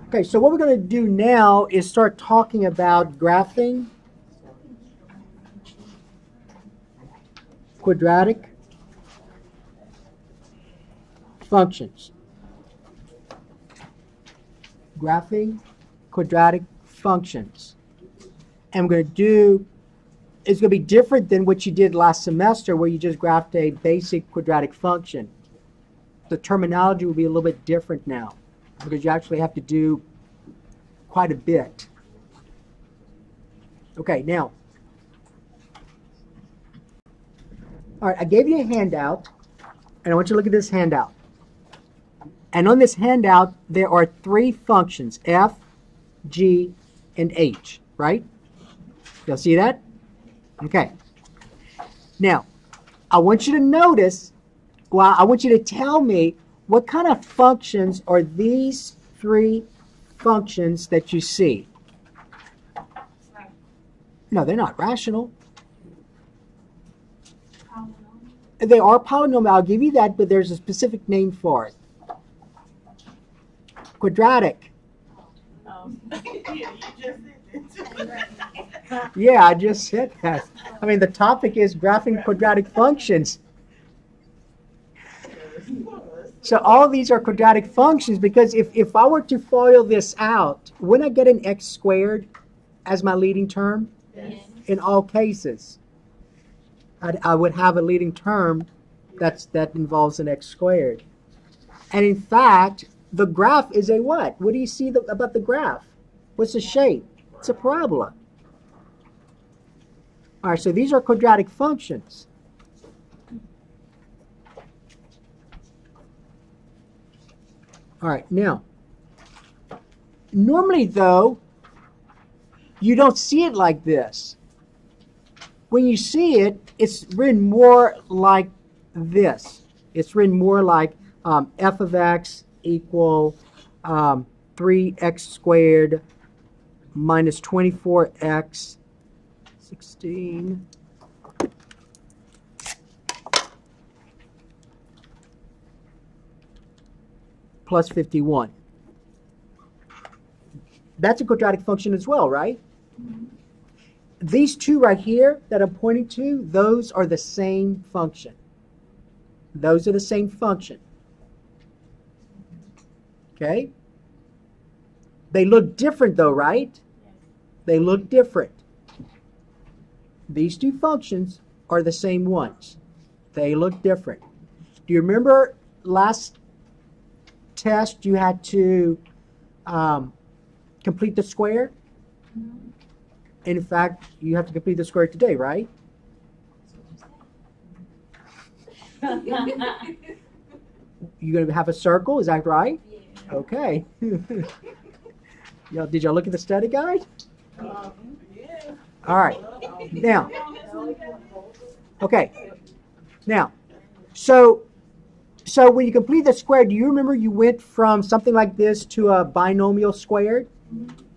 Okay, so what we're going to do now is start talking about graphing quadratic functions. Graphing quadratic functions. And we're going to do, it's going to be different than what you did last semester where you just graphed a basic quadratic function. The terminology will be a little bit different now because you actually have to do quite a bit. Okay, now, all right, I gave you a handout, and I want you to look at this handout. And on this handout, there are three functions, f, g, and h, right? Y'all see that? Okay. Now, I want you to notice, well, I want you to tell me what kind of functions are these three functions that you see. No, they're not rational. They are polynomial. I'll give you that, but there's a specific name for it. Quadratic. Yeah, I just said that. I mean, the topic is graphing quadratic functions. So all of these are quadratic functions because if I were to FOIL this out, wouldn't I get an x squared as my leading term? Yes. In all cases. I would have a leading term that involves an x squared. And in fact, the graph is a what? What do you see about the graph? What's the shape? It's a parabola. All right, so these are quadratic functions. All right, now, normally, though, you don't see it like this. When you see it, it's written more like this. It's written more like f of x equal 3x squared minus 24x 16 plus 51. That's a quadratic function as well, right? Mm-hmm. These two right here that I'm pointing to, those are the same function. Those are the same function. Okay? They look different though, right? Yes. They look different. These two functions are the same ones. They look different. Do you remember last test you had to complete the square? Mm-hmm. And in fact, you have to complete the square today, right? You're going to have a circle, is that right? Yeah. Okay. Did y'all look at the study guide? Yeah. All right. Now, okay. Now, so when you complete the square, do you remember you went from something like this to a binomial squared?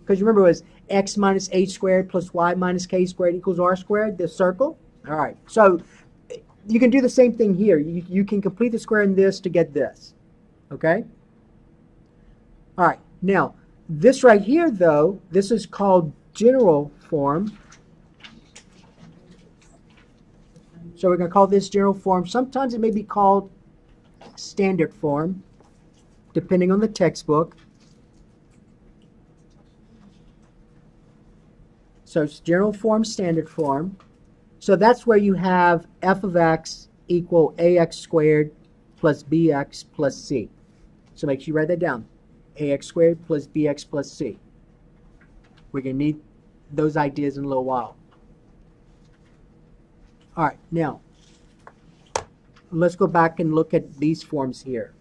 Because you remember it was x minus h squared plus y minus k squared equals r squared, this circle. All right. So you can do the same thing here. You can complete the square in this to get this. Okay? All right. Now, this right here, though, this is called general form. So we're going to call this general form. Sometimes it may be called standard form, depending on the textbook. So it's general form, standard form. So that's where you have f of x equal ax squared plus bx plus c. So make sure you write that down. Ax squared plus bx plus c. We're going to need those ideas in a little while. All right, now, let's go back and look at these forms here.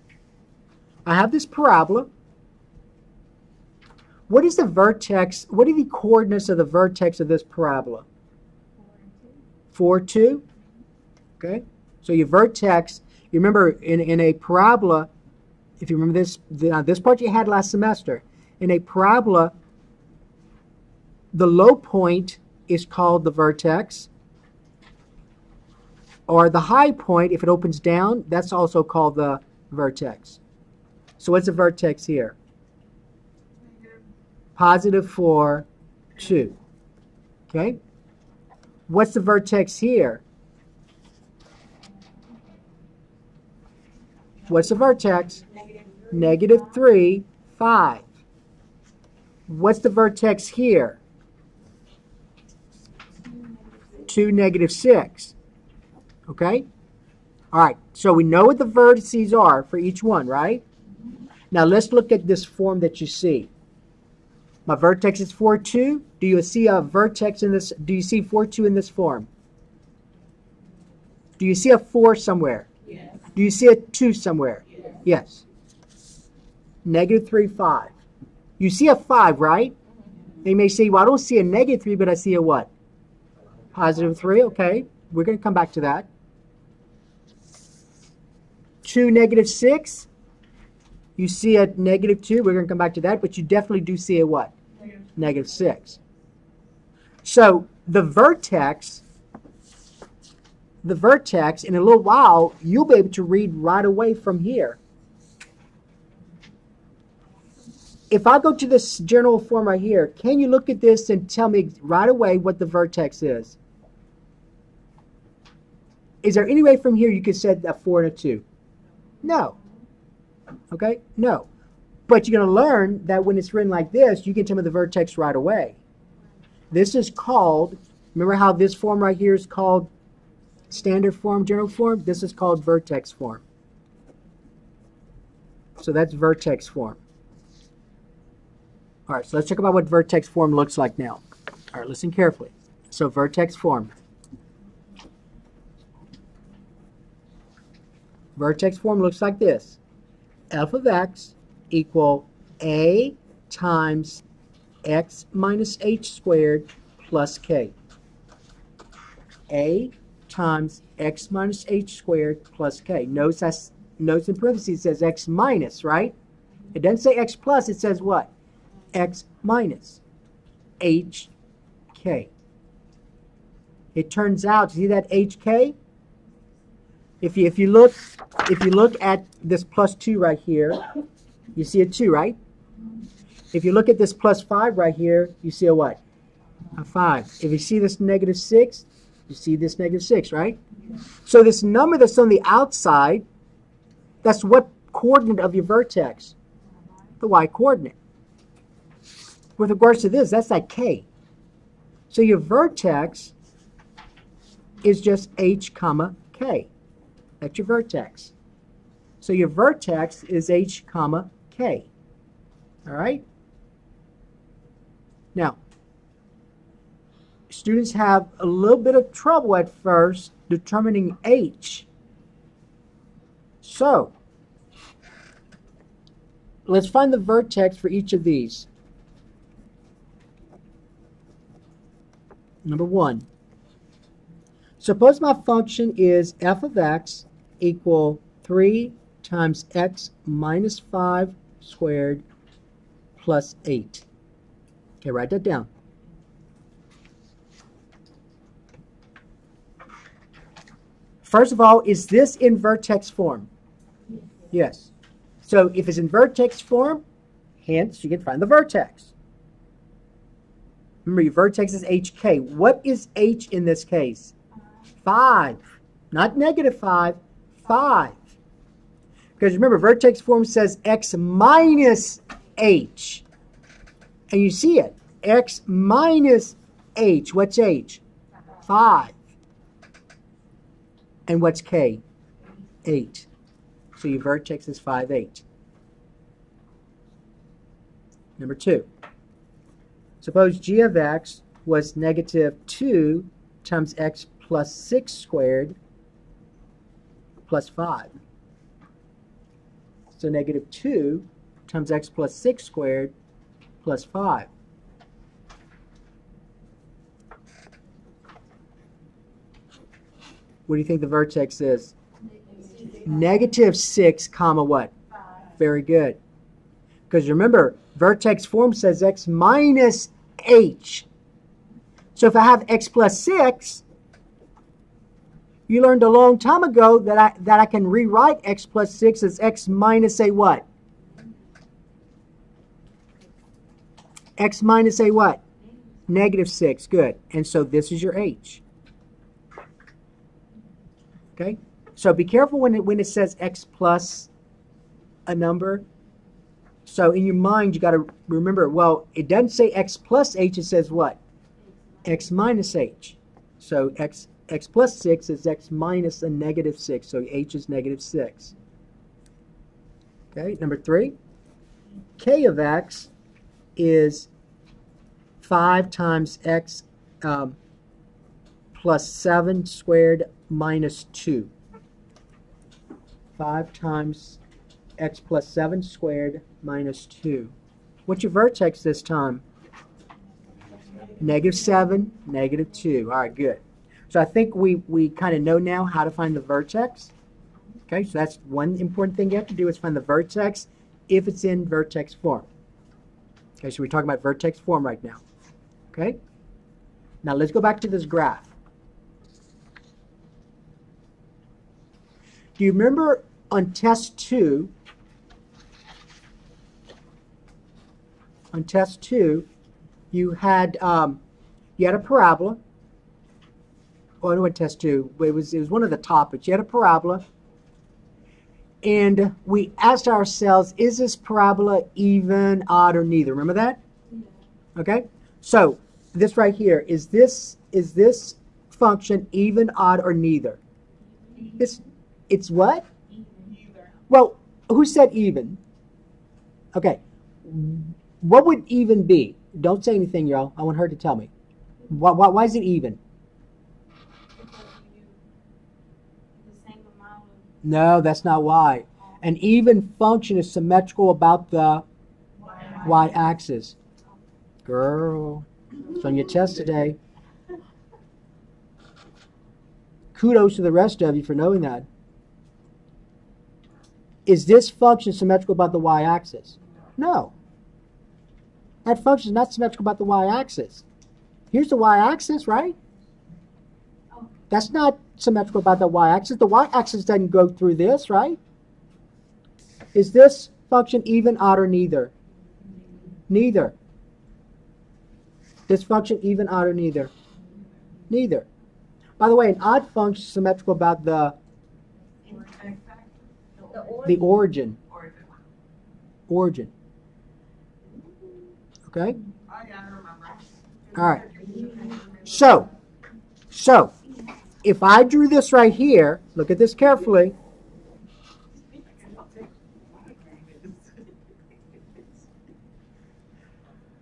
I have this parabola. What is the vertex? What are the coordinates of the vertex of this parabola? 4, 2. Okay. So your vertex, you remember in a parabola, if you remember this part you had last semester, in a parabola, the low point is called the vertex, or the high point, if it opens down, that's also called the vertex. So what's a vertex here? positive 4, 2. Okay? What's the vertex here? What's the vertex? Negative 3, 5. What's the vertex here? 2, negative 6. Okay? All right, so we know what the vertices are for each one, right? Now let's look at this form that you see. My vertex is 4, 2. Do you see a vertex in this? Do you see 4, 2 in this form? Do you see a 4 somewhere? Yes. Do you see a 2 somewhere? Yes. Negative 3, 5. You see a 5, right? They may say, well, I don't see a negative 3, but I see a what? Positive 3, okay. We're going to come back to that. 2, negative 6. You see a negative 2. We're going to come back to that, but you definitely do see a what? Negative 6. So the vertex, in a little while, you'll be able to read right away from here. If I go to this general form right here, can you look at this and tell me right away what the vertex is? Is there any way from here you could set a 4 and a 2? No. Okay? No. But you're going to learn that when it's written like this, you can tell me the vertex right away. This is called, remember how this form right here is called standard form, general form? This is called vertex form. So that's vertex form. All right, so let's talk about what vertex form looks like now. All right, listen carefully. So vertex form. Vertex form looks like this. F of x equal a times x minus h squared plus k. A times x minus h squared plus k. Notice in parentheses it says x minus, right? It doesn't say x plus, it says what? X minus hk. It turns out, see that hk? If you look at this plus 2 right here, you see a 2, right? If you look at this plus 5 right here, you see a what? A 5. If you see this negative 6, you see this negative 6, right? So this number that's on the outside, that's what coordinate of your vertex? The y coordinate. With regards to this, that's like k. So your vertex is just h comma k. That's your vertex. So your vertex is h comma k. All right? Now, students have a little bit of trouble at first determining h. So, let's find the vertex for each of these. Number 1. Suppose my function is f of x equal 3 times x minus 5 squared plus 8. Okay, write that down. First of all, is this in vertex form? Yes. So if it's in vertex form, hence you can find the vertex. Remember, your vertex is hk. What is h in this case? 5. Not negative 5, 5. Because remember, vertex form says x minus h. And you see it. X minus h. What's h? 5. And what's k? 8. So your vertex is 5, 8. Number 2. Suppose g of x was negative 2 times x plus 6 squared plus 5. So negative 2 times x plus 6 squared plus 5. What do you think the vertex is? Negative 6 comma what? 5. Very good. Because remember, vertex form says x minus h. So if I have x plus 6, you learned a long time ago that I can rewrite x plus 6 as x minus a what? X minus a what? Negative 6. Good. And so this is your h. Okay? So be careful when it says x plus a number. So in your mind, you got to remember, well, it doesn't say x plus h. It says what? X minus h. So x plus 6 is x minus a negative 6. So h is negative 6. Okay, number 3. K of x is 5 times x plus 7 squared minus 2. 5 times x plus 7 squared minus 2. What's your vertex this time? Negative 7, negative 2. All right, good. So I think we kind of know now how to find the vertex. Okay, so that's one important thing you have to do is find the vertex if it's in vertex form. Okay, so we're talking about vertex form right now. Okay? Now let's go back to this graph. Do you remember on test 2, you had a parabola. Oh, I know what test 2. It was one of the topics. You had a parabola. And we asked ourselves, is this parabola even, odd, or neither? Remember that? Yeah. Okay? So this right here, is this function even, odd, or neither? It's what? Neither. Well, who said even? Okay. What would even be? Don't say anything, y'all. I want her to tell me. Why is it even? No, that's not why. An even function is symmetrical about the y-axis. Girl, it's on your test today. Kudos to the rest of you for knowing that. Is this function symmetrical about the y-axis? No. That function is not symmetrical about the y-axis. Here's the y-axis, right? That's not symmetrical about the y-axis. The y-axis doesn't go through this, right? Is this function even, odd, or neither? Neither. This function even, odd, or neither? Neither. By the way, an odd function is symmetrical about the origin. Origin. Okay? All right. So, if I drew this right here, look at this carefully.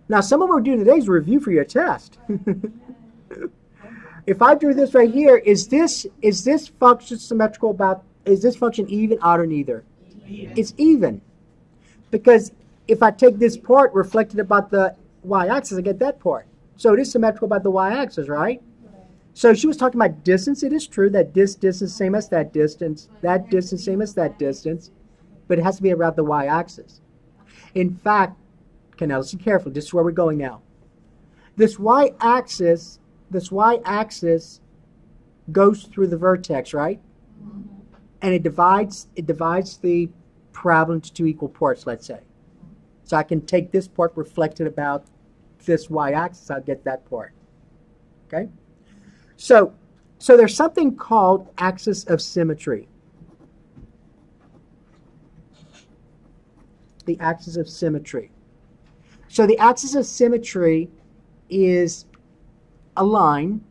Now, some of what we're doing today is a review for your test. If I drew this right here, is this function symmetrical about, is this function even, odd, or neither? Even. It's even. Because if I take this part reflected about the y-axis, I get that part. So it is symmetrical about the y-axis, right? So she was talking about distance. It is true that this distance same as that distance same as that distance, but it has to be around the y-axis. In fact, okay, now listen carefully. This is where we're going now. This y-axis goes through the vertex, right? And it divides the parabola into 2 equal parts, let's say. So I can take this part reflected about this y-axis, I'll get that part. Okay? So there's something called axis of symmetry. The axis of symmetry. So the axis of symmetry is a line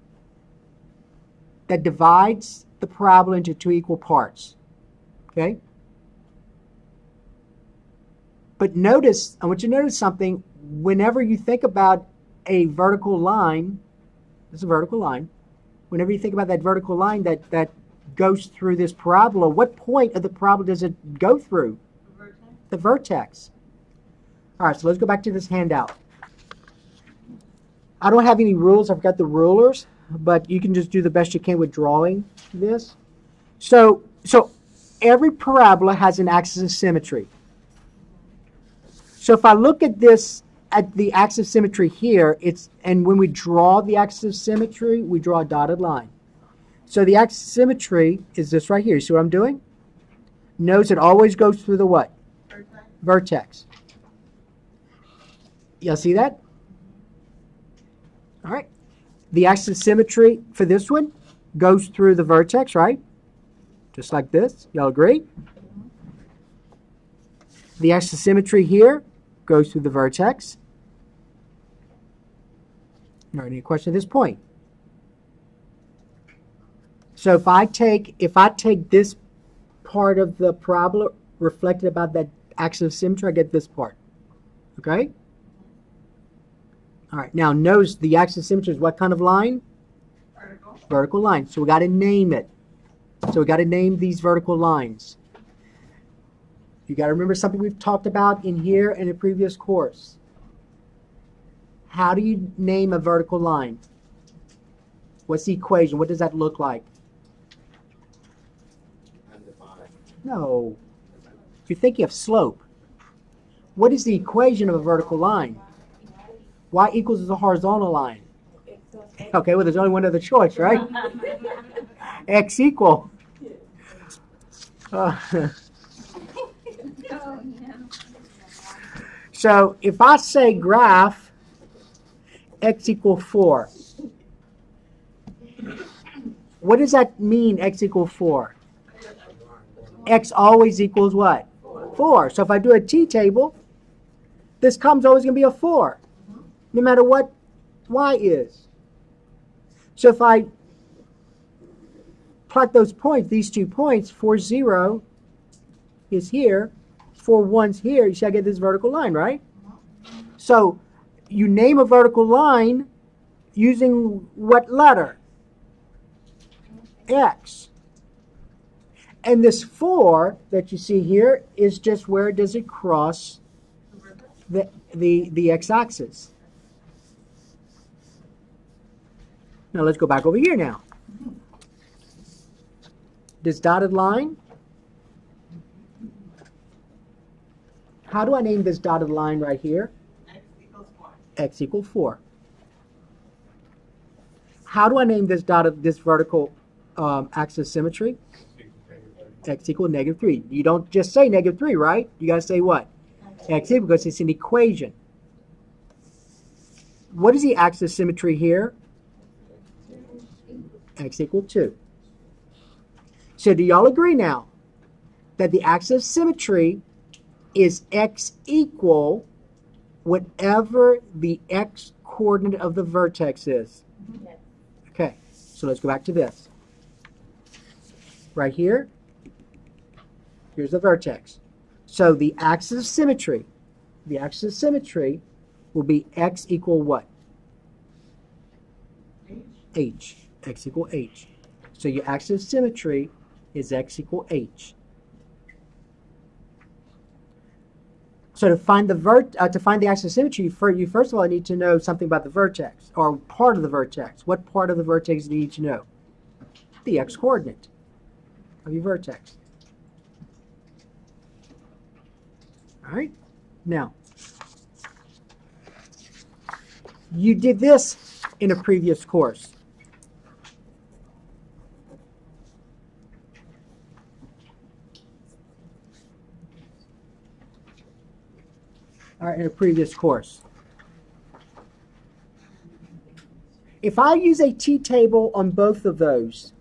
that divides the parabola into 2 equal parts. Okay? But notice, I want you to notice something. Whenever you think about a vertical line, this is a vertical line. Whenever you think about that vertical line that goes through this parabola, what point of the parabola does it go through? The vertex. The vertex. All right, so let's go back to this handout. I don't have any rules. I've got the rulers, but you can just do the best you can with drawing this. So every parabola has an axis of symmetry. So if I look at this, at the axis of symmetry here, and when we draw the axis of symmetry, we draw a dotted line. So the axis of symmetry is this right here. You see what I'm doing? Notice it always goes through the what? Vertex. Y'all see that? All right. The axis symmetry for this one goes through the vertex, right? Just like this. Y'all agree? The axis symmetry here goes through the vertex. All right, any question at this point? So if I take this part of the parabola reflected about that axis of symmetry, I get this part. Okay? All right, now notice the axis of symmetry is what kind of line? Vertical. Vertical line. So we got to name it. So we got to name these vertical lines. You got to remember something we've talked about in here in a previous course. How do you name a vertical line? What's the equation? What does that look like? No. You're thinking of slope. What is the equation of a vertical line? Y equals the horizontal line. Okay, well, there's only one other choice, right? X equal. So if I say graph x equal 4, what does that mean, x equal 4? X always equals what? 4. So if I do a t-table, this column's always going to be a 4, no matter what y is. So if I plot those points, these 2 points, 4, 0 is here, 4, 1's here, you see I get this vertical line, right? So you name a vertical line using what letter? X. And this 4 that you see here is just where does it cross the x-axis. Now let's go back over here now. This dotted line, how do I name this dotted line right here? X equals 4. X equals 4. How do I name this vertical axis symmetry? X equals -3. You don't just say -3, right? You got to say what? X equals, because it's an equation. What is the axis symmetry here? X equals 2. So do y'all agree now that the axis symmetry is x equal whatever the x coordinate of the vertex is? Yes. Okay, so let's go back to this. Right here, here's the vertex. So the axis of symmetry will be x equal what? H. X equal h. So your axis of symmetry is x equal h. So to find the axis of symmetry, you first of all need to know something about the vertex, or part of the vertex. What part of the vertex do you need to know? The x coordinate of your vertex. All right. Now, you did this in a previous course. All right, in a previous course. If I use a t-table on both of those,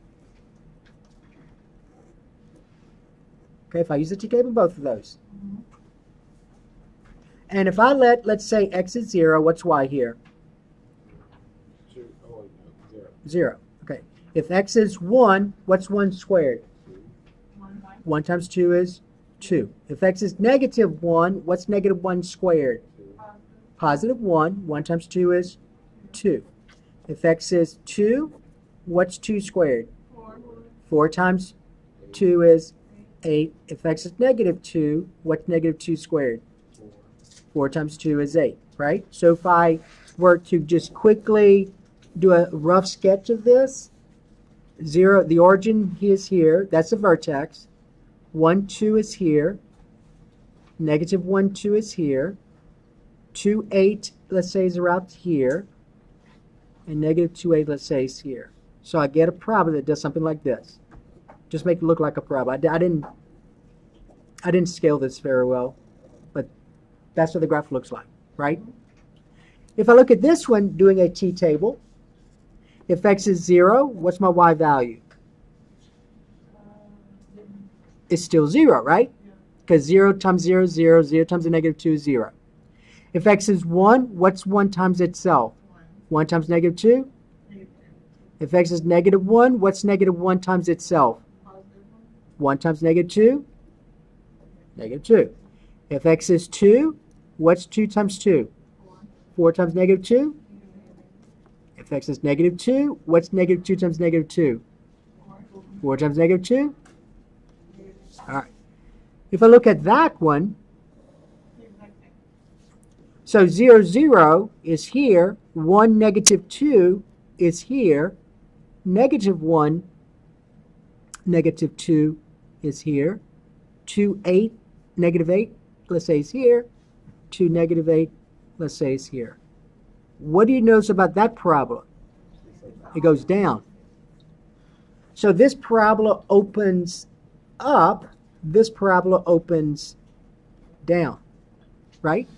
okay, if I use a t-table on both of those, and if I let's say x is 0, what's y here? 0. Okay. If x is 1, what's 1 squared? 1 times 2 is 2. If x is -1, what's -1 squared? Positive 1. 1 times 2 is 2. If x is 2, what's 2 squared? 4 times 2 is 8. If x is -2, what's -2 squared? 4 times 2 is 8, right? So if I were to just quickly do a rough sketch of this, 0, the origin is here. That's the vertex. 1, 2 is here. -1, 2 is here. 2, 8, let's say, is around here. And -2, 8, let's say, is here. So I get a parabola that does something like this. Just make it look like a parabola. I didn't scale this very well, but that's what the graph looks like, right? If I look at this one, doing a t-table, if x is 0, what's my y value? It's still 0, right? Because 0 times 0 is 0, 0 times a negative 2 is 0. If x is 1, what's 1 times itself? 1 times negative 2? If x is negative 1, what's negative 1 times itself? 1 times negative 2? Negative 2. If x is 2, what's 2 times 2? 4 times negative 2? If x is negative 2, what's negative 2 times negative 2? 4 times negative 2? All right. If I look at that one, so 0, 0 is here, 1, negative 2 is here, negative 1, negative 2 is here, 2, 8, negative 8, let's say is here, 2, negative 8, let's say is here. What do you notice about that parabola? It goes down. So this parabola opens up, this parabola opens down, right?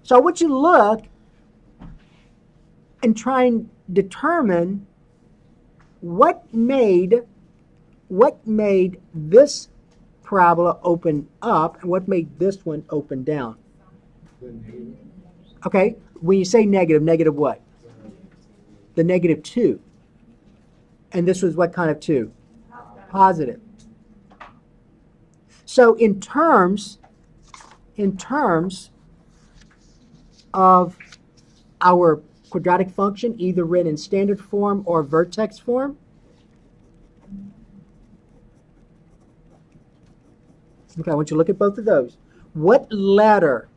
So I want you to look and try and determine what made this parabola open up and what made this one open down. Okay, when you say negative, negative what? The negative 2. And this was what kind of 2? Positive. So in terms of our quadratic function, either written in standard form or vertex form, okay, I want you to look at both of those. What letter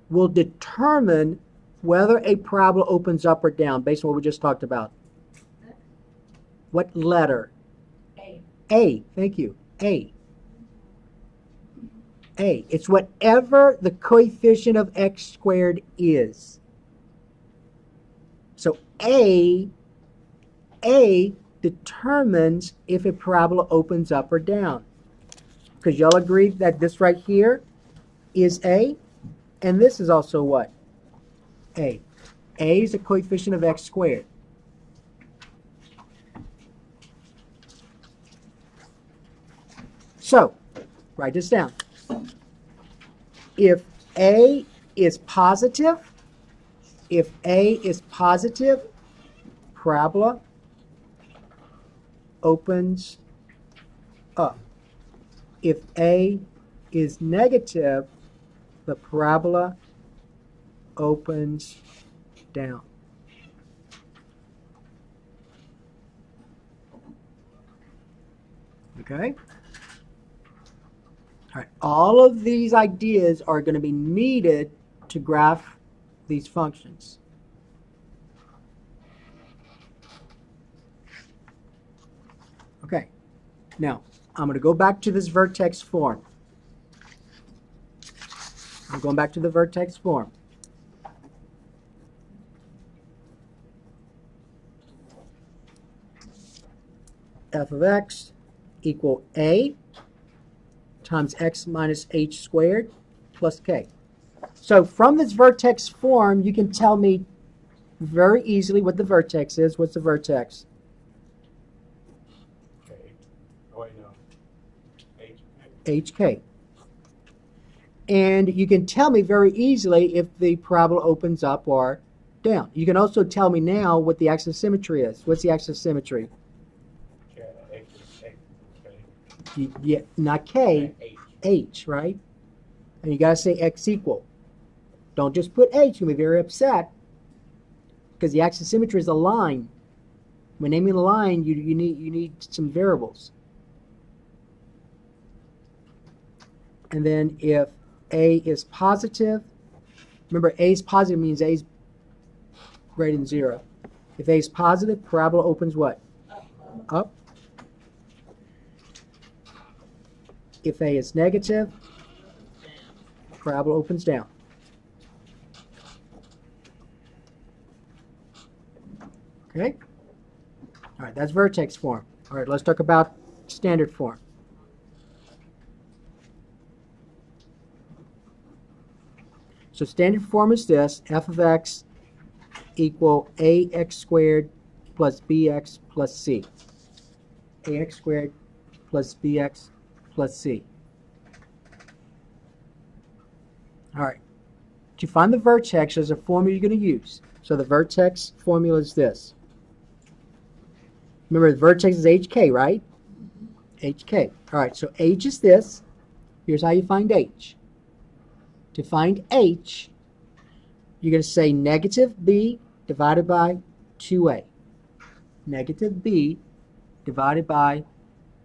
will determine whether a parabola opens up or down based on what we just talked about? What letter? A. A, thank you. A. A. It's whatever the coefficient of x squared is. So A determines if a parabola opens up or down. Because y'all agree that this right here is A, and this is also what? A. A is the coefficient of x squared. So, write this down. If A is positive, parabola opens up. If A is negative, the parabola opens down. Okay? All right. All of these ideas are going to be needed to graph these functions. Okay. Now, I'm going to go back to this vertex form. I'm going back to the vertex form. F of x equal A times x minus h squared plus k. So from this vertex form, you can tell me very easily what the vertex is. What's the vertex? K. Oh, wait, no. HK. And you can tell me very easily if the parabola opens up or down. You can also tell me now what the axis symmetry is. What's the axis symmetry? Yeah, not K, H, right? And you got to say X equal. Don't just put H. You'll be very upset because the axis symmetry is a line. When naming a line, you need some variables. And then if A is positive, remember A is positive means A is greater than 0. If A is positive, parabola opens what? Up. If A is negative, parabola opens down. Okay? All right, that's vertex form. All right, let's talk about standard form. So standard form is this: f of x equal ax squared plus bx plus c. Ax squared plus bx plus c. All right. To find the vertex, there's a formula you're going to use. So the vertex formula is this. Remember, the vertex is hk, right? Hk. All right, so h is this. Here's how you find h. To find h, you're going to say negative b divided by 2a. Negative b divided by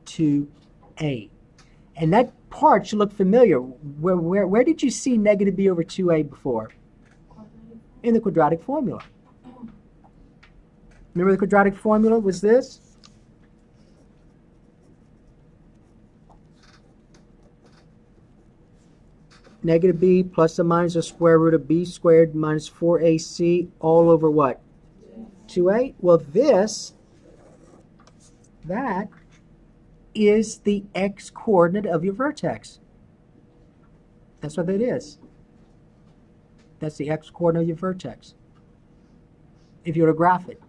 2a. And that part should look familiar. Where did you see negative b over 2a before? In the quadratic formula. Remember the quadratic formula was this? Negative b plus or minus the square root of b squared minus 4ac all over what? 2a? Well, that is the x-coordinate of your vertex. That's what that is. That's the x-coordinate of your vertex. If you were to graph it.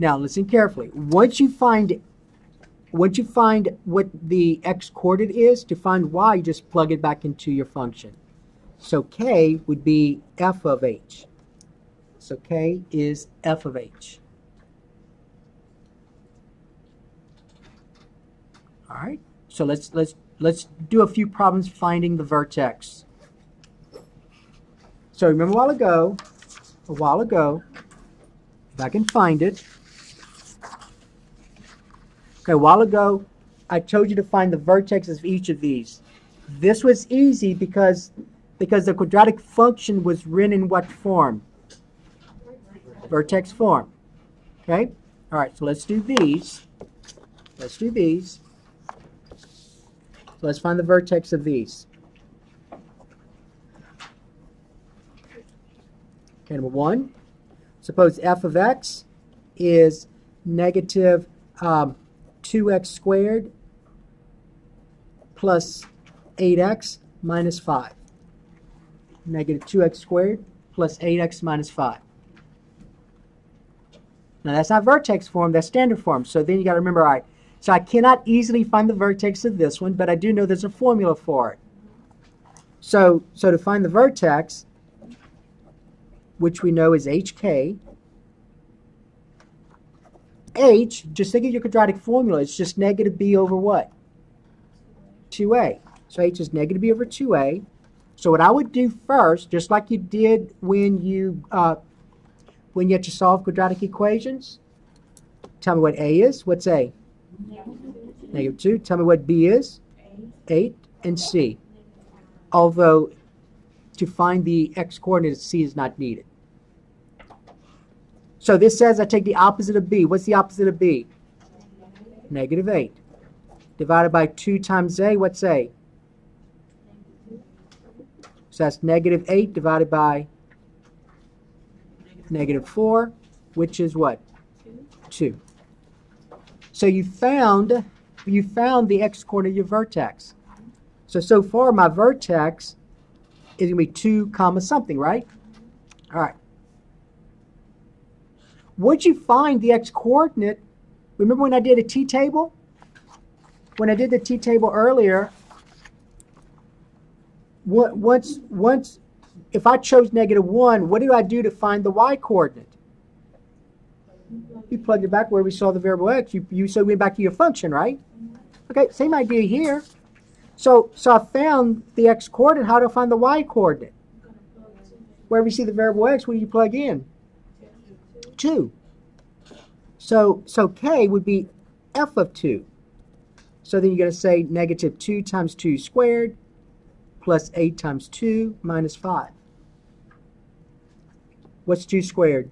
Now, listen carefully. Once you find what the x-coordinate is, to find y, you just plug it back into your function. So k would be f of h. So k is f of h. All right. So let's do a few problems finding the vertex. So remember a while ago, if I can find it. Okay, a while ago, I told you to find the vertexes of each of these. This was easy because the quadratic function was written in what form? Vertex form. Okay? All right, so let's do these. Let's do these. So let's find the vertex of these. Okay, number one. Suppose f of x is negative 2x squared plus 8x minus 5. Negative 2x squared plus 8x minus 5. Now that's not vertex form, that's standard form. So then you got to remember, all right, so I cannot easily find the vertex of this one, but I do know there's a formula for it. So to find the vertex, which we know is hk, h, just think of your quadratic formula, it's just negative b over what? 2a. So h is negative b over 2a. So what I would do first, just like you did when you had to solve quadratic equations, tell me what a is. What's a? Negative 2. Tell me what b is. 8. And c. Although to find the x-coordinate, c is not needed. So this says I take the opposite of b. What's the opposite of b? Negative 8. Divided by 2 times a, what's a? So that's negative 8 divided by negative 4, which is what? 2. So you found the x-coordinate of your vertex. So far my vertex is going to be 2 comma something, right? All right. Once you find the x-coordinate, remember when I did a t-table? When I did the t-table earlier, if I chose negative 1, what do I do to find the y-coordinate? You plugged it back where we saw the variable x. You went back to your function, right? Okay, same idea here. So I found the x-coordinate. How do I find the y-coordinate? Wherever you see the variable x, what do you plug in? 2. So k would be f of 2. So then you're going to say negative 2 times 2 squared plus 8 times 2 minus 5. What's 2 squared?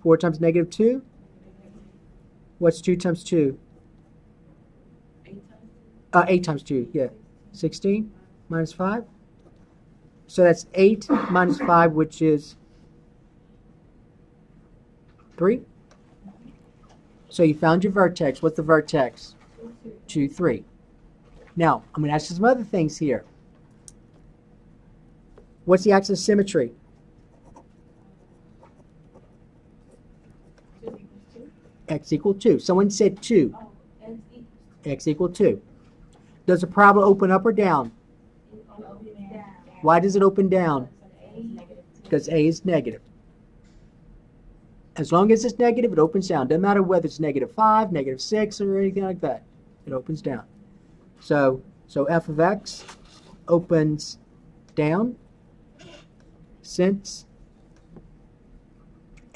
4 times negative 2? What's 2 times 2? 8 times 2, yeah. 16 minus 5. So that's 8 minus 5, which is 3. So you found your vertex. What's the vertex? 2, 3. Now, I'm going to ask you some other things here. What's the axis symmetry? X equal 2. Someone said 2. X equal 2. Does the parabola open up or down? Why does it open down? Because A is negative. As long as it's negative, it opens down. Doesn't matter whether it's -5, -6, or anything like that. It opens down. So f of x opens down since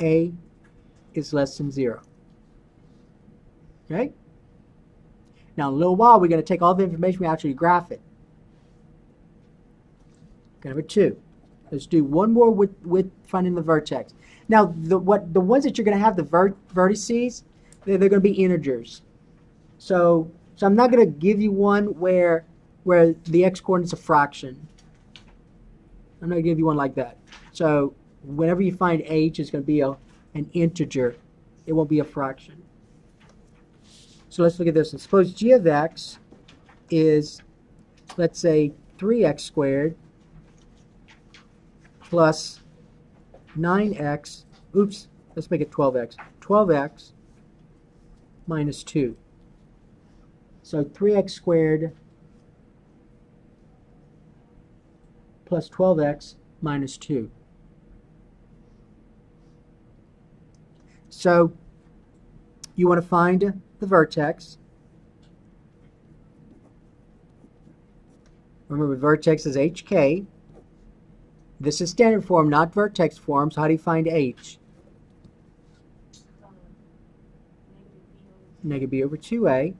A is less than 0. Okay? Now, in a little while, we're going to take all the information, we actually graph it. Okay, number 2. Let's do one more with finding the vertex. Now, the ones that you're going to have, the vertices, they're going to be integers. So I'm not going to give you one where the x-coordinate's a fraction. I'm not going to give you one like that. So whenever you find h, it's going to be an integer. It won't be a fraction. So let's look at this. Suppose g of x is, let's say, 3x squared plus 9x, oops, let's make it 12x. 12x minus 2. So 3x squared plus 12x minus 2. So you want to find the vertex. Remember, vertex is hk. This is standard form, not vertex form, so how do you find h? Negative b over 2a.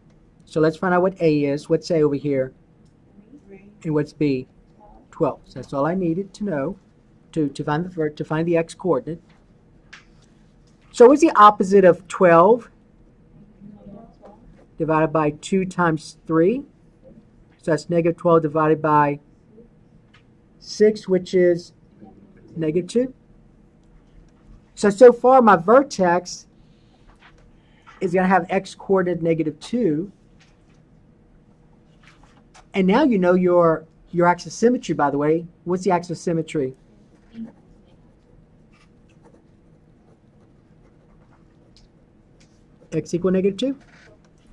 So let's find out what a is. What's a over here? 3. And what's b? 12. So that's all I needed to know to find the x coordinate. So what's the opposite of 12? Divided by 2 times 3. So that's negative 12 divided by 6, which is negative 2. So far my vertex is going to have x coordinate negative 2. And now you know your axis symmetry, by the way. What's the axis symmetry? X equal negative 2.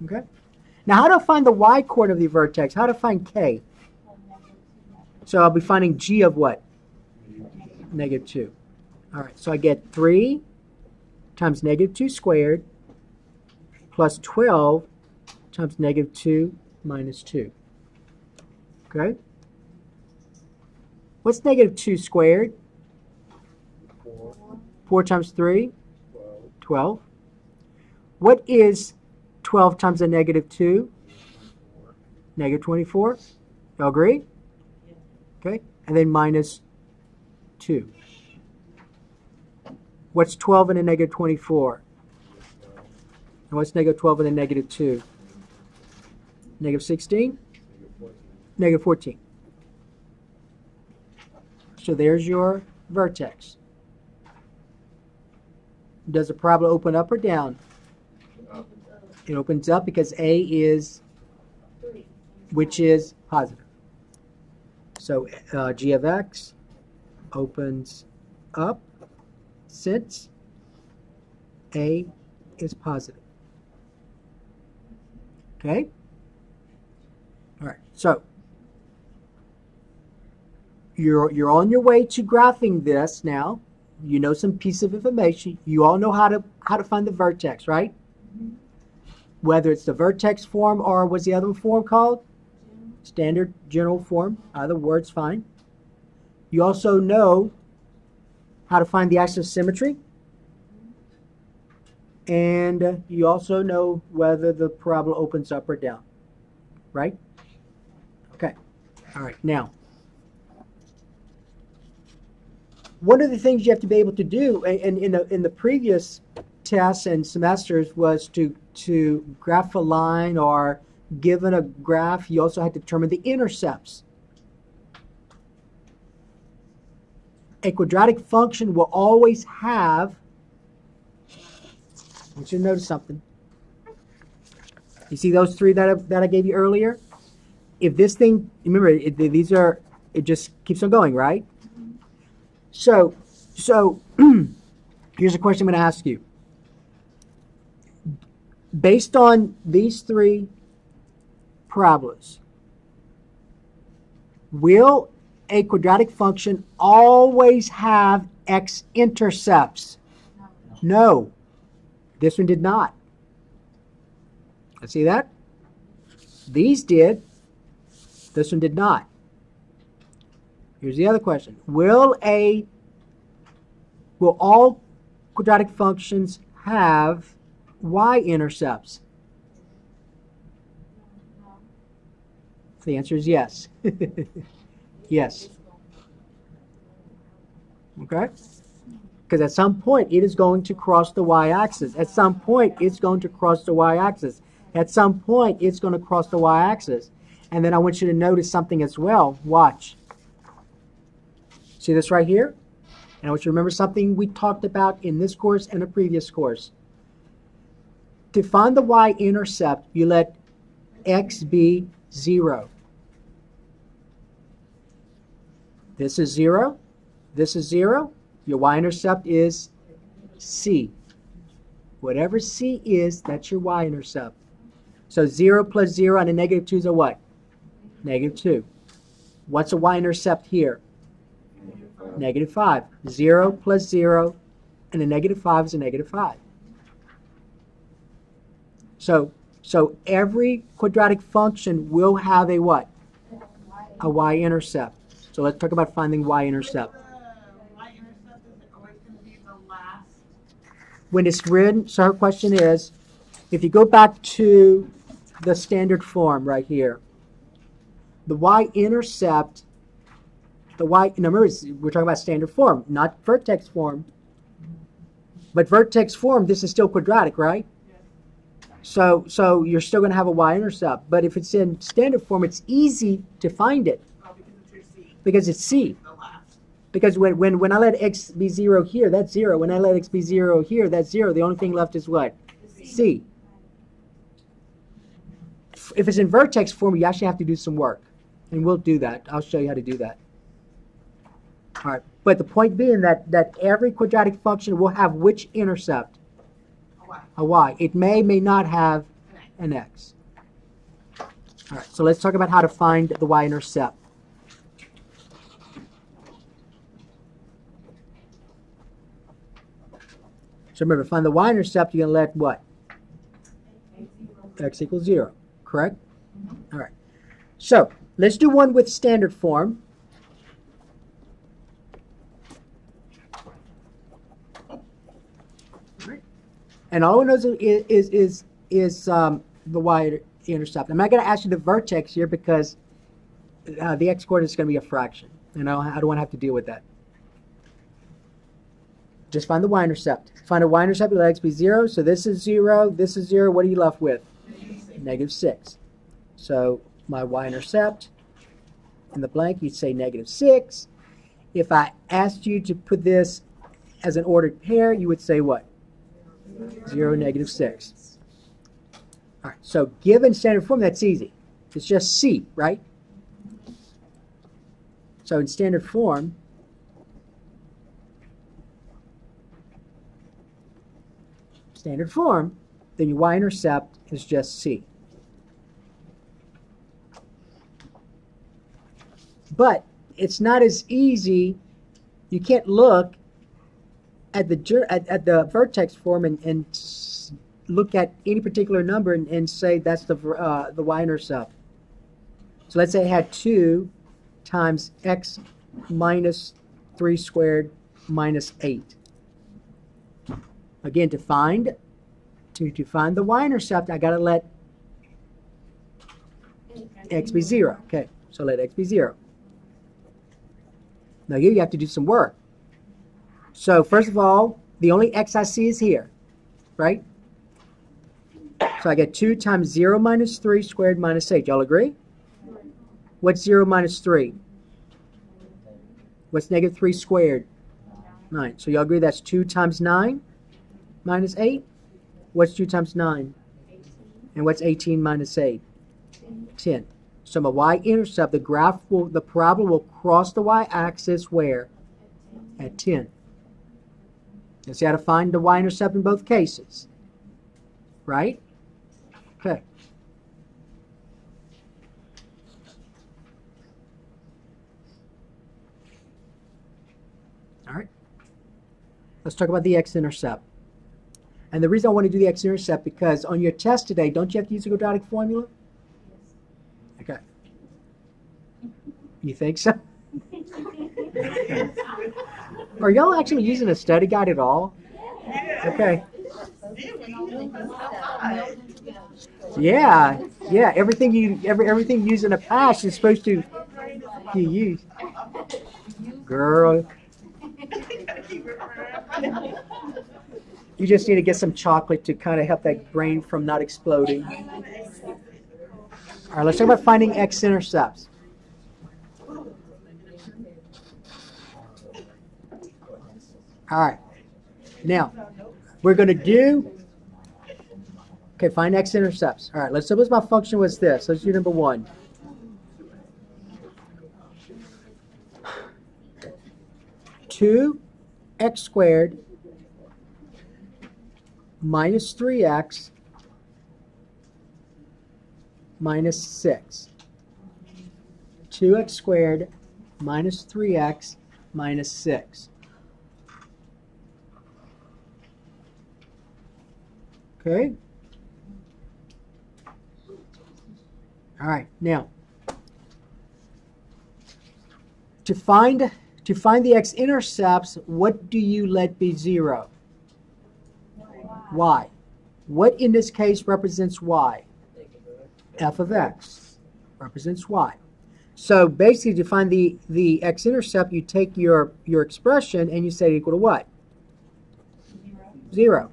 Okay. Now how do I find the y coordinate of the vertex? How do I find k? So I'll be finding g of what? Negative 2. All right, so I get 3 times negative 2 squared plus 12 times negative 2 minus 2. Okay? What's negative 2 squared? 4. 4 times 3? 12. 12. What is 12 times a negative 2? 24. Negative 24. You agree? Okay, and then minus 2. What's 12 and a negative 24? And what's negative 12 and a negative 2? Negative 16? Negative 14. So there's your vertex. Does the parabola open up or down? It opens up because A is, which is positive. So g of x opens up since A is positive. Okay? All right, so you're on your way to graphing this now. You know some piece of information. You all know how to find the vertex, right? Whether it's the vertex form or what's the other form called? Standard general form. Either word's fine. You also know how to find the axis of symmetry. And you also know whether the parabola opens up or down. Right? Okay. All right. Now, one of the things you have to be able to do, and in the previous tests and semesters, was to graph a line, or given a graph, you also had to determine the intercepts. A quadratic function will always have, I want you to notice something. You see those three that I gave you earlier? If this thing, remember, it just keeps on going, right? So here's a question I'm going to ask you. Based on these three parabolas, will a quadratic function always have X-intercepts? No. This one did not. Let's see that? These did. This one did not. Here's the other question. Will all quadratic functions have Y-intercepts? The answer is yes. Yes. Okay? Because at some point it is going to cross the y-axis. At some point it's going to cross the y-axis. At some point it's going to cross the y-axis. And then I want you to notice something as well. Watch. See this right here? And I want you to remember something we talked about in this course and a previous course. To find the y-intercept, you let x be 0. This is 0. This is 0. Your y-intercept is c. Whatever c is, that's your y-intercept. So 0 plus 0 and a negative 2 is a what? Negative 2. What's a y-intercept here? Negative 5. 0 plus 0 and a negative 5 is a negative 5. So every quadratic function will have a what? A y-intercept. So let's talk about finding y-intercept. Y-intercept is always going to be the last. When it's written, so her question is, if you go back to the standard form right here, the y-intercept, remember, we're talking about standard form, not vertex form. But vertex form, this is still quadratic, right? Yes. So you're still going to have a y-intercept. But if it's in standard form, it's easy to find it. Because it's c. Because when I let x be 0 here, that's 0. When I let x be 0 here, that's 0. The only thing left is what? C. If it's in vertex form, you actually have to do some work. And we'll do that. I'll show you how to do that. All right. But the point being that every quadratic function will have which intercept? A y. It may not have an x. All right. So let's talk about how to find the y-intercept. So remember, find the y-intercept, you're going to let what? X equals 0, correct? All right. So let's do one with standard form. And all it knows is the y-intercept. I'm not going to ask you the vertex here because the x-coordinate is going to be a fraction. And I don't want to have to deal with that. Just find the y-intercept. Find a y-intercept, let x be 0. So this is 0, this is 0. What are you left with? Negative 6. So my y-intercept, in the blank, you'd say negative 6. If I asked you to put this as an ordered pair, you would say what? 0, negative 6. All right, so given standard form, that's easy. It's just c, right? So in standard form, then your y-intercept is just c. But it's not as easy. You can't look at the vertex form and look at any particular number and say that's the y-intercept. So let's say I had 2 times x minus 3 squared minus 8. Again, to find the y-intercept, I got to let x be 0. Okay, so let x be 0. Now here you have to do some work. So first of all, the only x I see is here, right? So I get 2 times 0 minus 3 squared minus 8. Y'all agree? What's 0 minus 3? What's negative 3 squared? 9. So y'all agree that's 2 times 9 minus 8? What's 2 times 9? And what's 18 minus 8? 10. So my y-intercept, the parabola will cross the y-axis where? at 10. Let's see how to find the y-intercept in both cases. Right? Okay. All right. Let's talk about the X-Intercept. And the reason I want to do the X-Intercept because on your test today, don't you have to use the quadratic formula? Okay. You think so? Are y'all actually using a study guide at all? Okay. Yeah, yeah. Everything you use in a past is supposed to you use. Girl. You just need to get some chocolate to kind of help that brain from not exploding. All right, let's talk about finding X-intercepts. All right. Now, we're going to do, okay, find X-intercepts. All right, let's suppose my function was this. Let's do number 1. Two x squared minus 3x minus 6. 2x squared minus 3x minus 6. Okay. All right. Now, to find the x-intercepts, what do you let be 0? Y. What in this case represents y? F of x represents y. So basically, to find the x-intercept, you take your expression and you set it equal to what? 0.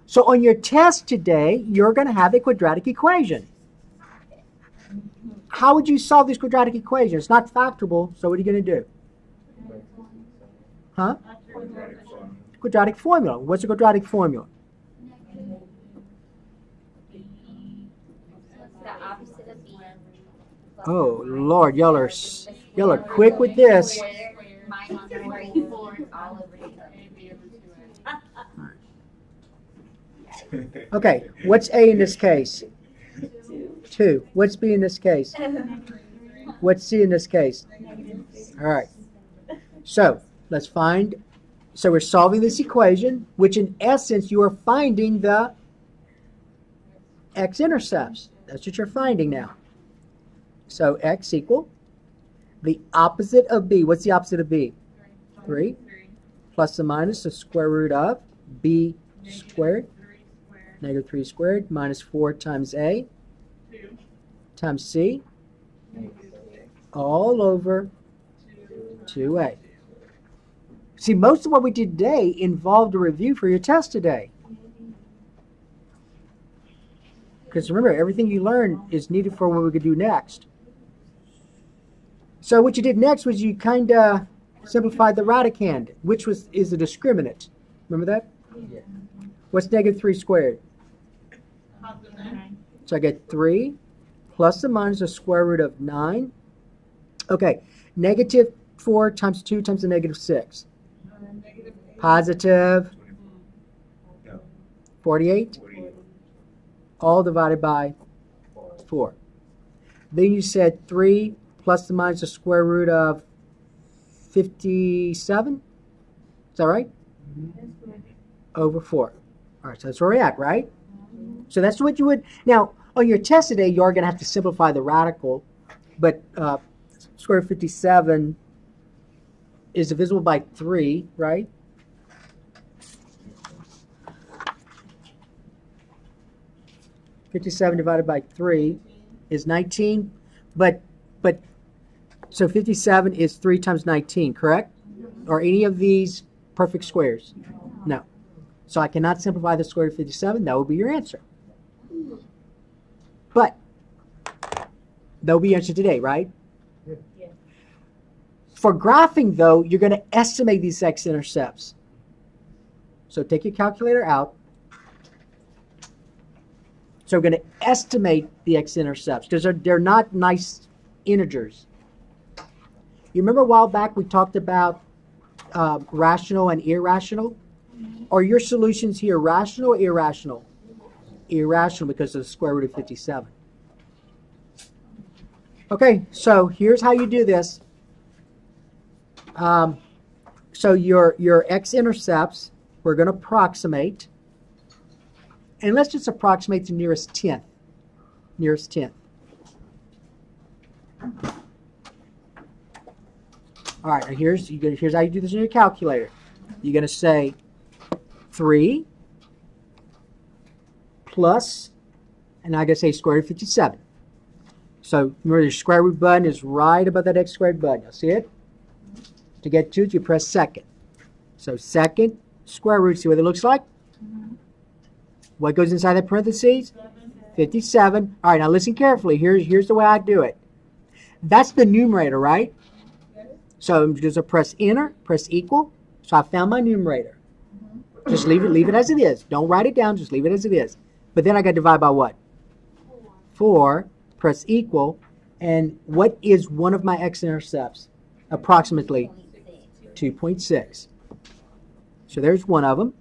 So on your test today, you're going to have a quadratic equation. How would you solve this quadratic equation? It's not factorable, so what are you going to do? Huh? Quadratic formula. What's a quadratic formula? Oh, Lord, y'all are quick with this. Okay, what's A in this case? 2. What's B in this case? What's C in this case? All right. So let's find. So we're solving this equation, which in essence you are finding the x-intercepts. That's what you're finding now. So x equal the opposite of b. What's the opposite of b? 3. Plus or minus the square root of b squared. Negative 3 squared minus 4 times a times c all over 2a. See, most of what we did today involved a review for your test today. Because remember, everything you learned is needed for what we could do next. So what you did next was you kind of simplified the radicand, which is a discriminant. Remember that? Yeah. What's negative 3 squared? So I get 3 plus or minus the square root of 9. Okay, negative 4 times 2 times the negative 6. Positive 48. All divided by 4. Then you said 3 plus or minus the square root of 57. Is that right? Over 4. All right, so that's where we're at, right? So that's what you would. Now, on your test today, you are going to have to simplify the radical, but square root of 57 is divisible by 3, right? (57) divided by 3 is 19, but so 57 is 3 times 19, correct? Are any of these perfect squares? No. So I cannot simplify the square root of 57. That would be your answer. But that will be your answer today, right? Yeah. For graphing, though, you're going to estimate these x-intercepts. So take your calculator out. So we're going to estimate the x-intercepts because they're not nice integers. You remember a while back we talked about rational and irrational? Are your solutions here rational or irrational? Irrational because of the square root of 57. Okay, so here's how you do this. So your X-intercepts, we're going to approximate. And let's just approximate the nearest tenth. Nearest tenth. All right, now here's how you do this in your calculator. You're going to say 3 plus, and I'm going to say square root of 57. So remember, the square root button is right above that x squared button. You'll see it? To get to it, you press second. So second square root, see what it looks like? What goes inside that parentheses? 57. All right, now listen carefully. Here's the way I do it. That's the numerator, right? So I'm just going to press enter, press equal. So I found my numerator. Just leave it as it is. Don't write it down, just leave it as it is. But then I got to divide by what? 4. Press equal. And what is one of my x-intercepts? Approximately 2.6. So there's one of them.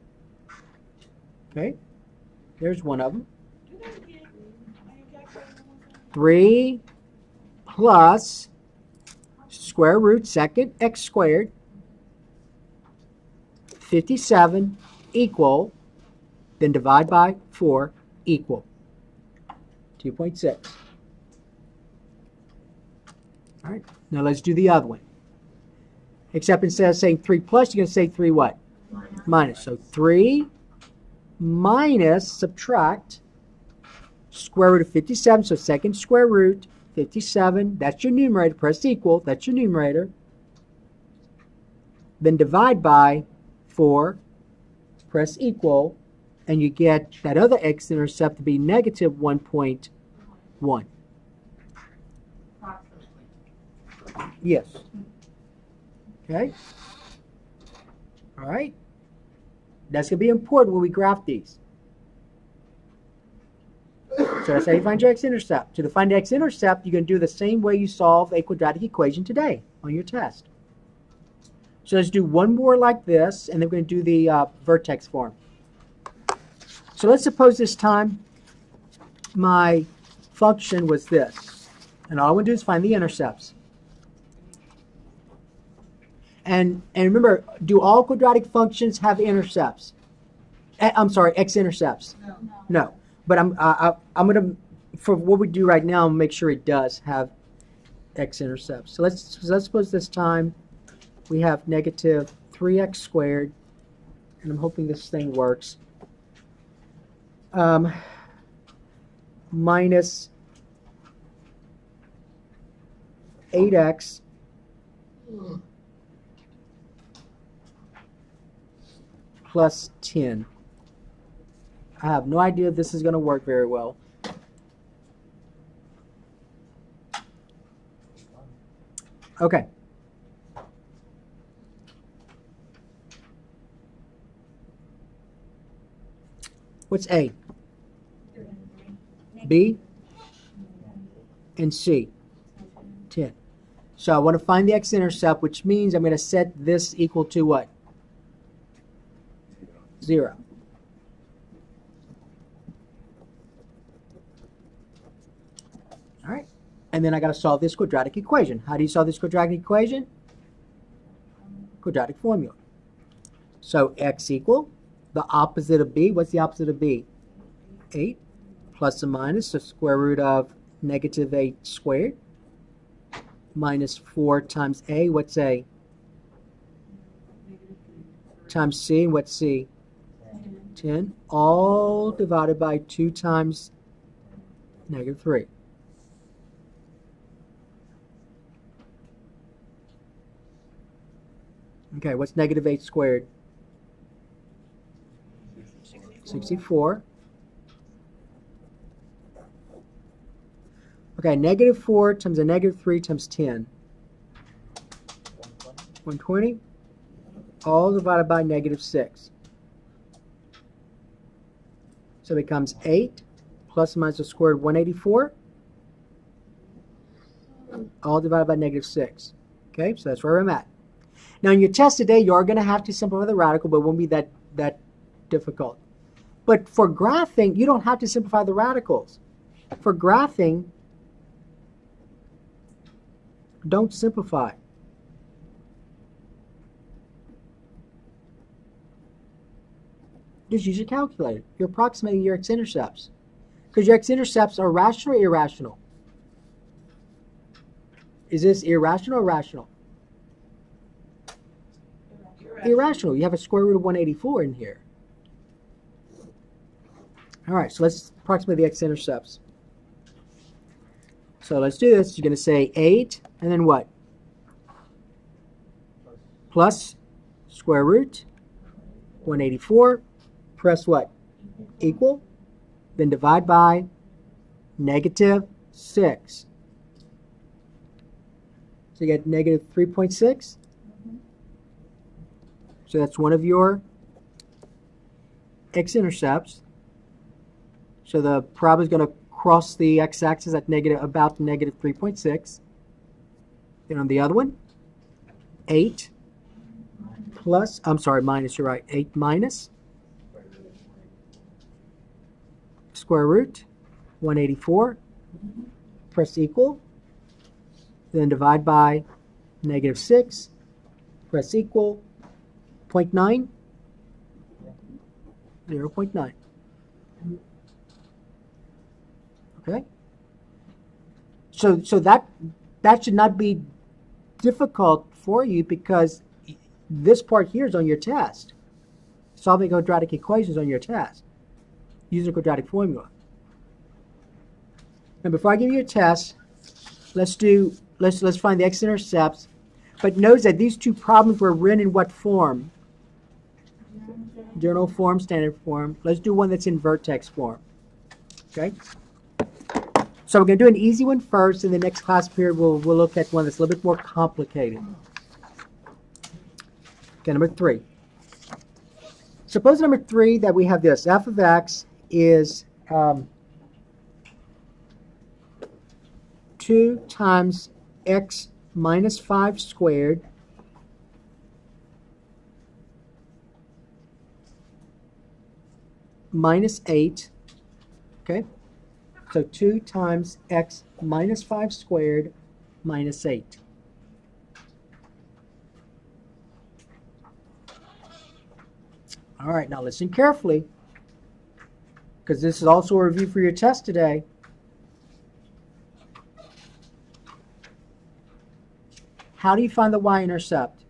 Okay. There's one of them. 3 plus square root second x squared 57 equal, then divide by 4 equal 2.6. All right, now let's do the other one. Except instead of saying 3 plus, you're going to say 3 what? Minus. So 3 minus, subtract, square root of 57, so second square root, 57, that's your numerator, press equal, that's your numerator. Then divide by 4, press equal, and you get that other x-intercept to be negative 1.1. Yes. Okay. All right. That's going to be important when we graph these. So that's how you find your x-intercept. To find the x-intercept, you're going to do the same way you solve a quadratic equation today on your test. So let's do one more like this, and then we're going to do the vertex form. So let's suppose this time my function was this. And all I want to do is find the intercepts. And remember, do all quadratic functions have intercepts? I'm sorry, x-intercepts. No. But I'm going to, for what we do right now, make sure it does have x-intercepts. So let's suppose this time we have negative 3x squared, and I'm hoping this thing works, minus 8x plus 10. I have no idea if this is going to work very well. Okay. What's A? B? And C? 10. So I want to find the x-intercept, which means I'm going to set this equal to what? 0. All right. And then I got to solve this quadratic equation. How do you solve this quadratic equation? Quadratic formula. So x equal the opposite of b. What's the opposite of b? 8 plus or minus the square root of negative 8 squared minus 4 times a. What's a? Times c. What's c? 10. All divided by 2 times negative 3. Okay, what's negative 8 squared? 64. Okay, negative 4 times a negative 3 times 10. 120. All divided by negative 6. So it becomes 8 plus or minus the square root of 184. All divided by negative 6. Okay, so that's where I'm at. Now, in your test today, you are going to have to simplify the radical, but it won't be that difficult. But for graphing, you don't have to simplify the radicals. For graphing, don't simplify. Just use your calculator. You're approximating your X-intercepts. Because your X-intercepts are rational or irrational? Is this irrational or rational? Irrational. You have a square root of 184 in here. All right, so let's approximate the X-intercepts. So let's do this. You're going to say 8, and then what? Plus square root 184. Press what? Equal. Then divide by negative 6. So you get negative 3.6. So that's one of your X-intercepts. So the parabola is going to cross the x-axis at about negative 3.6. Then on the other one, 8 plus, I'm sorry, minus, you're right, 8 minus square root 184. Press equal. Then divide by negative 6. Press equal. 0.9. 0.9. Okay? So that should not be difficult for you because this part here is on your test. Solving quadratic equations on your test using a quadratic formula. And before I give you a test, let's find the X-intercepts. But notice that these two problems were written in what form? Journal form, standard form. Let's do one that's in vertex form. Okay? So we're going to do an easy one first. In the next class period, we'll look at one that's a little bit more complicated. Okay, number 3. Suppose number 3 that we have this. F of x is 2 times x minus 5 squared minus 8. Okay? So 2 times x minus 5 squared minus 8. All right, now listen carefully, because this is also a review for your test today. How do you find the Y-intercept?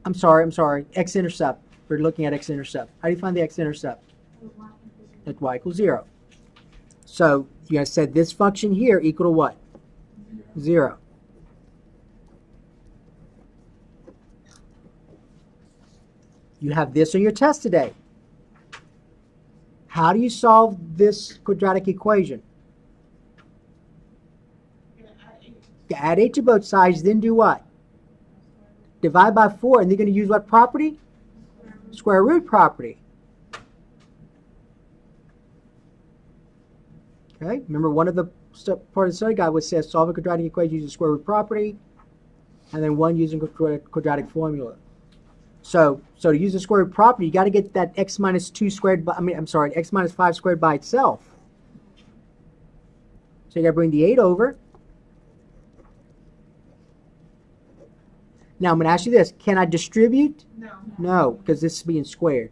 I'm sorry, X-intercept. We're looking at X-intercept. How do you find the X-intercept? At y equals 0. So you guys said this function here equal to what? 0. You have this on your test today. How do you solve this quadratic equation? Add 8 to both sides, then do what? Divide by 4, and you're going to use what property? Square root property. Okay, remember one of the part of the study guide was says solve a quadratic equation using square root property, and then one using quadratic formula. So to use the square root property, you got to get that x minus 2 squared by, x minus 5 squared by itself. So you got to bring the 8 over. Now I'm going to ask you this: can I distribute? No. No, because this is being squared.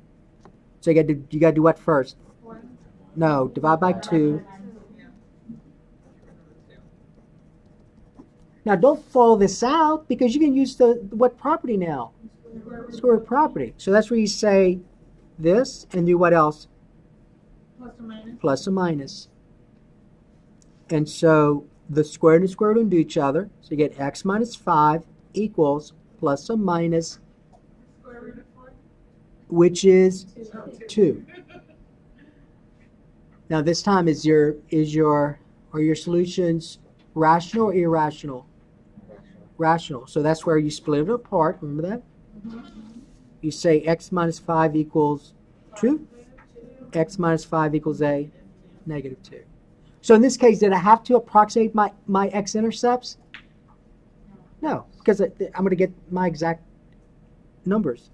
So you got to do what first? No, divide by 2. Now don't follow this out because you can use the what property now? Square root property. So that's where you say this and do what else? Plus or minus. Plus or minus. And so the square and the square root undo each other. So you get x minus 5 equals plus or minus, Square root of 4. which is 2. Now this time are your solutions rational or irrational? Rational. So that's where you split it apart. Remember that? You say x minus 5 equals 2. X minus 5 equals a negative 2. So in this case, did I have to approximate my x-intercepts? No, because I'm going to get my exact numbers.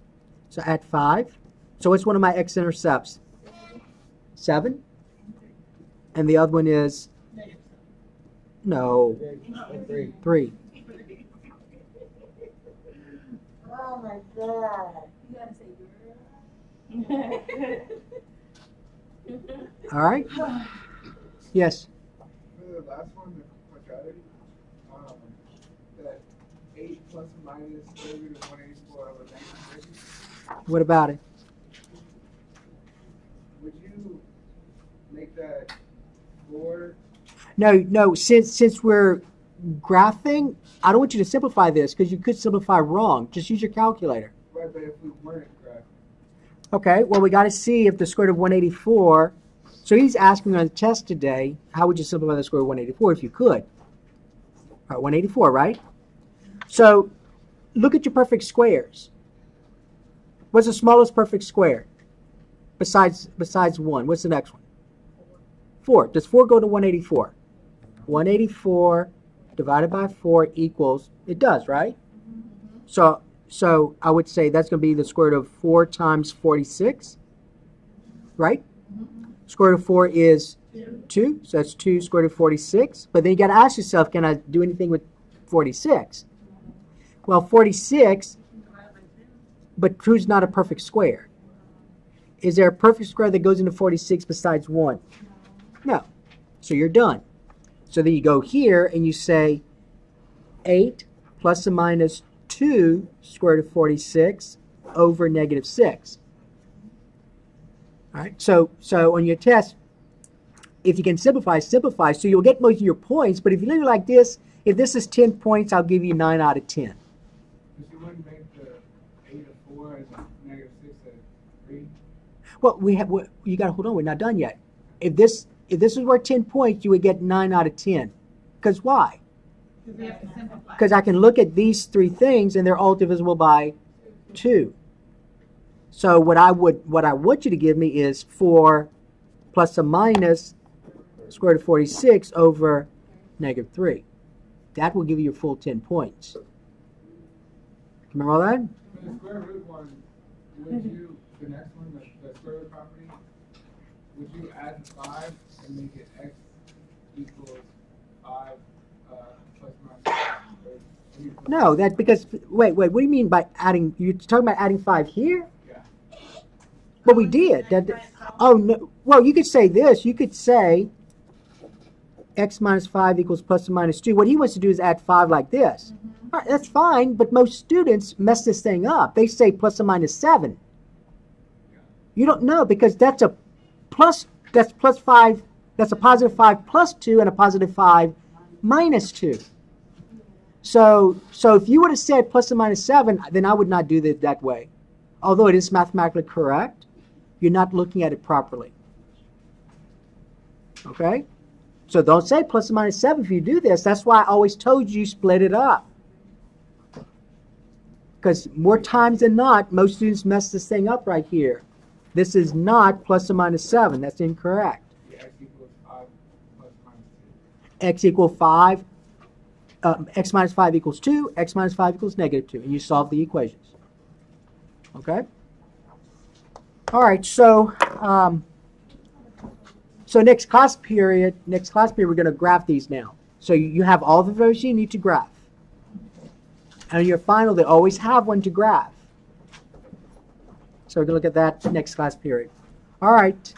So add 5. So what's one of my x-intercepts? 7. And the other one is? No. 3. Oh my God. You gotta say girl. All right? Yes. For the last one, the quadratic, that 8 plus or minus square root of 184 over 1950, What about it? would you make that 4? No. Since we're graphing, I don't want you to simplify this because you could simplify wrong. Just use your calculator. Right, but if we weren't graphing, Okay, well, we got to see if the square root of 184. So he's asking on the test today, how would you simplify the square root of 184 if you could? All right, 184, right? So look at your perfect squares. What's the smallest perfect square besides 1? What's the next one? 4. Does 4 go to 184? 184 divided by 4 equals, it does, right? So I would say that's going to be the square root of 4 times 46, right? Square root of 4 is 2, so that's 2 square root of 46. But then you got to ask yourself, can I do anything with 46? Well, 46, but 2 is not a perfect square. Is there a perfect square that goes into 46 besides 1? No. So you're done. So then you go here and you say 8 plus or minus 2 square root of 46 over negative 6. All right. So on your test, if you can simplify, simplify. So you'll get most of your points. But if you leave it like this, if this is 10 points, I'll give you 9 out of 10. because you wouldn't make the 8 of 4 as a negative 6 at 3. Well, you got to hold on. We're not done yet. If this is worth 10 points, you would get 9 out of 10. Because why? Because we have to simplify. Because I can look at these 3 things and they're all divisible by 2. So what I want you to give me is 4 plus or minus square root of 46 over negative 3. That will give you your full 10 points. Remember all that? For the square root one, would you, the next one, the square root property, would you add 5 and make it x equals 5 plus minus 5? No, that because wait, what do you mean by adding? You're talking about adding 5 here? Yeah. But we did. Oh no. Well, you could say this. You could say x minus 5 equals plus or minus 2. What he wants to do is add 5 like this. All right, that's fine, but most students mess this thing up. They say plus or minus 7. You don't know because that's a plus. That's plus 5. That's a positive 5 plus 2 and a positive 5 minus 2. So if you would have said plus or minus 7, then I would not do it that way. Although it is mathematically correct, you're not looking at it properly. Okay? So don't say plus or minus 7 if you do this. That's why I always told you split it up. Because more times than not, most students mess this thing up right here. This is not plus or minus 7. That's incorrect. Yeah, x equals 5 plus minus 2. X equals 5. X minus 5 equals 2. X minus 5 equals negative 2. And you solve the equations. Okay? All right, so next class period, we're going to graph these now. So you have all the values you need to graph. And in your final, they always have one to graph. So we're going to look at that next class period. All right.